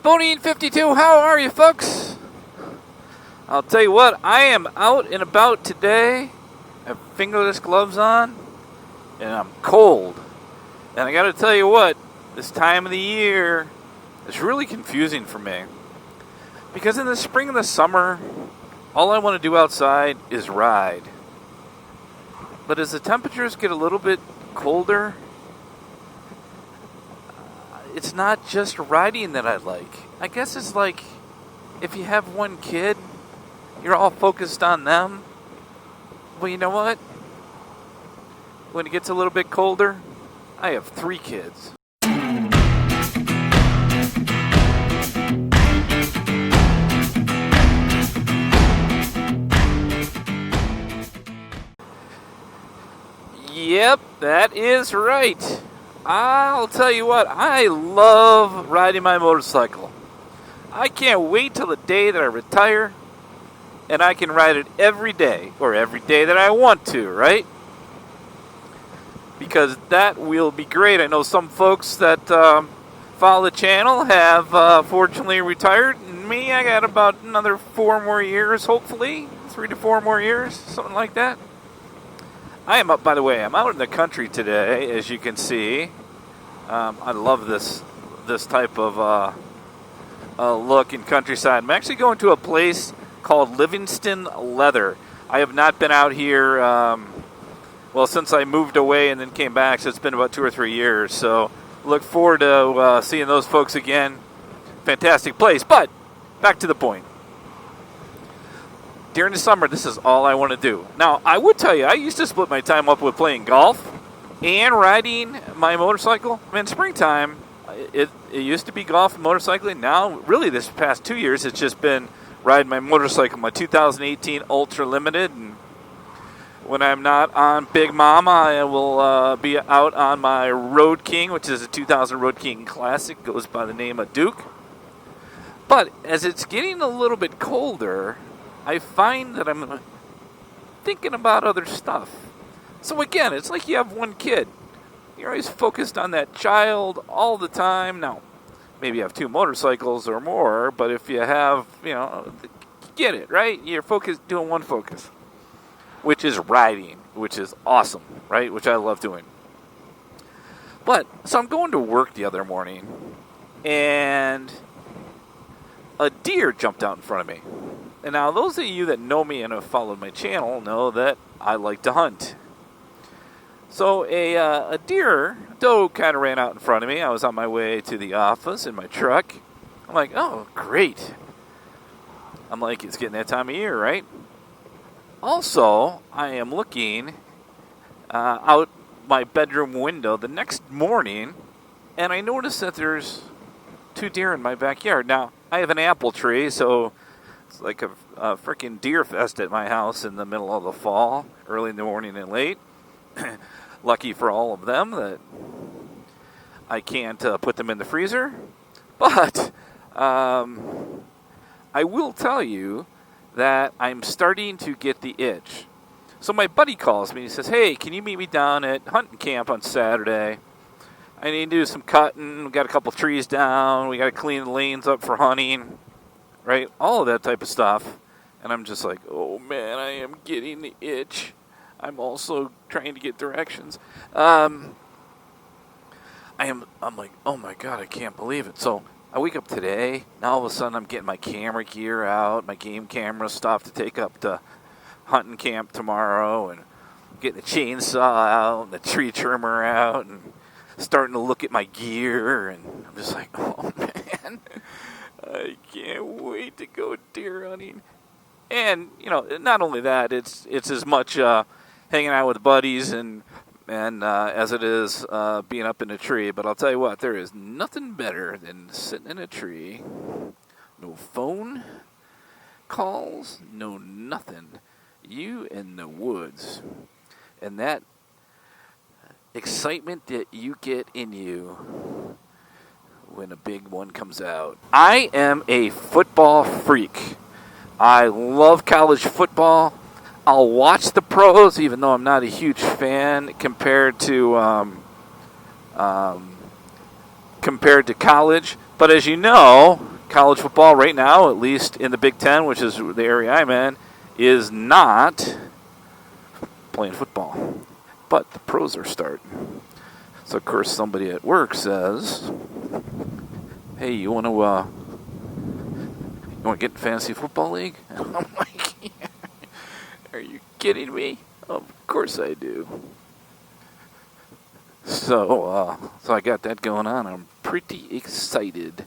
Bonine 52, how are you folks? I'll tell you what, I am out and about today. I have fingerless gloves on, and I'm cold. And I gotta tell you what, this time of the year is really confusing for me. Because in the spring and the summer, all I want to do outside is ride. But as the temperatures get a little bit colder, it's not just riding that I like. I guess it's like if you have one kid, you're all focused on them. Well, you know what? When it gets a little bit colder, I have 3 kids. Yep, that is right. I'll tell you what, I love riding my motorcycle. I can't wait till the day that I retire and I can ride it every day, or every day that I want to, right? Because that will be great. I know some folks that follow the channel have fortunately retired. And me, I got about another 4 more years, hopefully. 3 to 4 more years, something like that. I am up, by the way, I'm out in the country today, as you can see. I love this type of look in countryside. I'm actually going to a place called Livingston Leather. I have not been out here, since I moved away and then came back, so it's been about 2 or 3 years. So look forward to seeing those folks again. Fantastic place, but back to the point. During the summer, this is all I want to do. Now, I would tell you, I used to split my time up with playing golf and riding my motorcycle. I mean, springtime, it used to be golf and motorcycling. Now, really, this past 2 years, it's just been riding my motorcycle, my 2018 Ultralimited. And when I'm not on Big Mama, I will be out on my Road King, which is a 2000 Road King Classic. Goes by the name of Duke. But as it's getting a little bit colder, I find that I'm thinking about other stuff. So again, it's like you have one kid. You're always focused on that child all the time. Now, maybe you have 2 motorcycles or more, but if you have, you get it, right? You're doing one focus, which is riding, which is awesome, right? Which I love doing. So I'm going to work the other morning, and a deer jumped out in front of me. And now those of you that know me and have followed my channel know that I like to hunt. So a doe kind of ran out in front of me. I was on my way to the office in my truck. I'm like, oh, great. I'm like, it's getting that time of year, right? Also, I am looking out my bedroom window the next morning, and I noticed that there's 2 deer in my backyard. Now, I have an apple tree, so it's like a freaking deer fest at my house in the middle of the fall, early in the morning and late. Lucky for all of them that I can't put them in the freezer. But I will tell you that I'm starting to get the itch. So my buddy calls me. He says, hey, can you meet me down at hunting camp on Saturday? I need to do some cutting. We got a couple trees down. We got to clean the lanes up for hunting. Right? All of that type of stuff. And I'm just like, oh man, I am getting the itch. I'm also trying to get directions. I'm like, oh my God, I can't believe it. So I wake up today. Now all of a sudden I'm getting my camera gear out, my game camera stuff to take up to hunting camp tomorrow, and getting the chainsaw out and the tree trimmer out and starting to look at my gear. And I'm just like, oh man, I can't wait to go deer hunting. And, not only that, it's as much hanging out with buddies and as it is being up in a tree. But I'll tell you what, there is nothing better than sitting in a tree. No phone calls, no nothing. You in the woods. And that excitement that you get in you when a big one comes out. I am a football freak. I love college football. I'll watch the pros, even though I'm not a huge fan compared to college. But as you know, college football right now, at least in the Big Ten, which is the area I'm in, is not playing football. But the pros are starting. So, of course, somebody at work says, hey, you want to get in fantasy football league? And I'm like, are you kidding me? Of course I do. So I got that going on. I'm pretty excited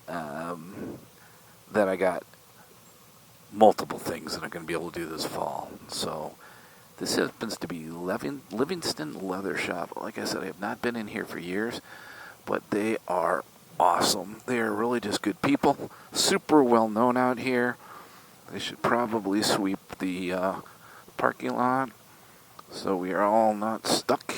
that I got multiple things that I'm going to be able to do this fall. So this happens to be Livingston Leather Shop. Like I said, I have not been in here for years, but they are awesome. They are really just good people. Super well known out here. They should probably sweep the parking lot so we are all not stuck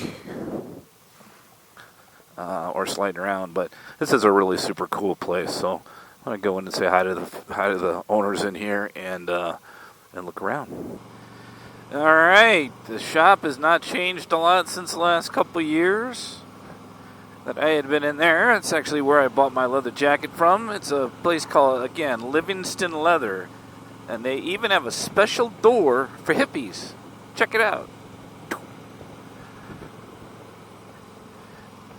or sliding around. But this is a really super cool place. So I'm gonna go in and say hi to the owners in here and look around. All right, the shop has not changed a lot since the last couple years that I had been in there. It's actually where I bought my leather jacket from. It's a place called, again, Livingston Leather. And they even have a special door for hippies. Check it out.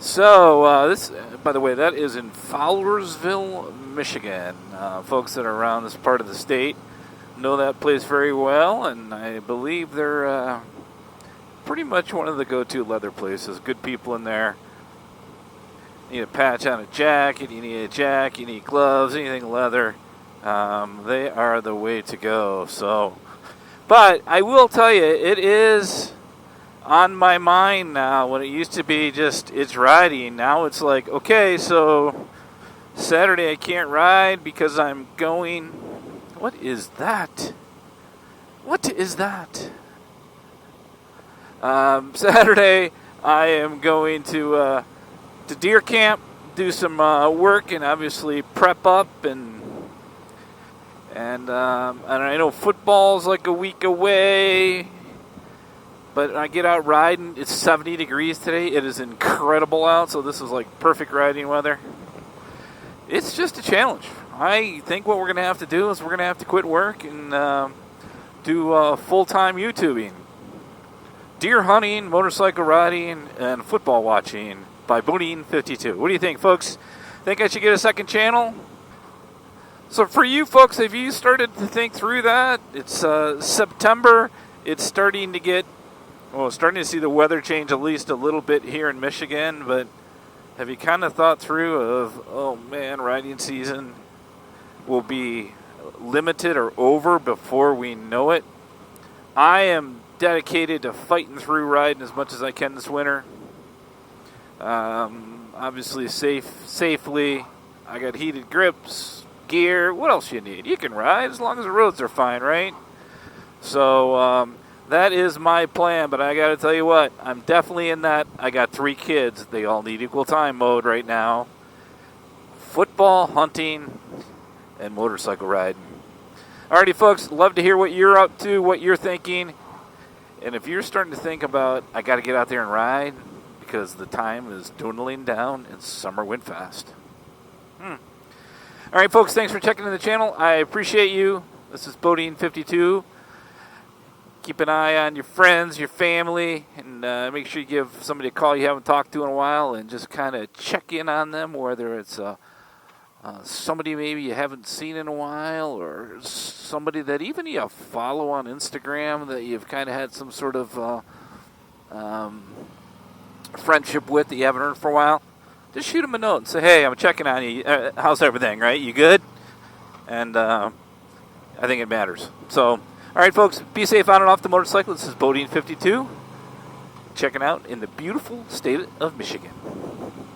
So, this, by the way, that is in Fowlersville, Michigan. Folks that are around this part of the state know that place very well, and I believe they're pretty much one of the go-to leather places. Good people in there. You need a patch on a jacket, you need a jacket, you need gloves, anything leather. They are the way to go. So, but I will tell you, it is on my mind now. When it used to be just it's riding, now it's like, okay, so Saturday I can't ride because I'm going. What is that? What is that? Saturday I am going to deer camp, do some work, and obviously prep up and I know football's like a week away, but I get out riding. It's 70 degrees today. It is incredible out, so this is like perfect riding weather. It's just a challenge. I think what we're going to have to do is we're going to have to quit work and do full-time YouTubing. Deer hunting, motorcycle riding, and football watching by Bodine52. What do you think, folks? Think I should get a second channel? So for you folks, have you started to think through that? It's September. It's starting to see the weather change at least a little bit here in Michigan. But have you kind of thought through of, oh man, riding season will be limited or over before we know it? I am dedicated to fighting through riding as much as I can this winter. Obviously safely. I got heated grips, gear. What else you need? You can ride as long as the roads are fine, right? So that is my plan. But I got to tell you what, I'm definitely in that. I got 3 kids. They all need equal time mode right now. Football, hunting, and motorcycle riding. Alrighty, folks. Love to hear what you're up to, what you're thinking. And if you're starting to think about, I got to get out there and ride because the time is dwindling down and summer went fast. All right, folks, thanks for checking in the channel. I appreciate you. This is Bodine52. Keep an eye on your friends, your family, and make sure you give somebody a call you haven't talked to in a while and just kind of check in on them, whether it's somebody maybe you haven't seen in a while or somebody that even you follow on Instagram that you've kind of had some sort of friendship with that you haven't heard for a while. Just shoot them a note and say, hey, I'm checking on you. How's everything, right? You good? And I think it matters. So, all right, folks, be safe on and off the motorcycle. This is Bodine52, checking out in the beautiful state of Michigan.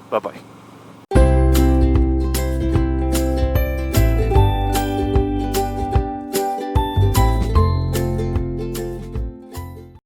Bye-bye.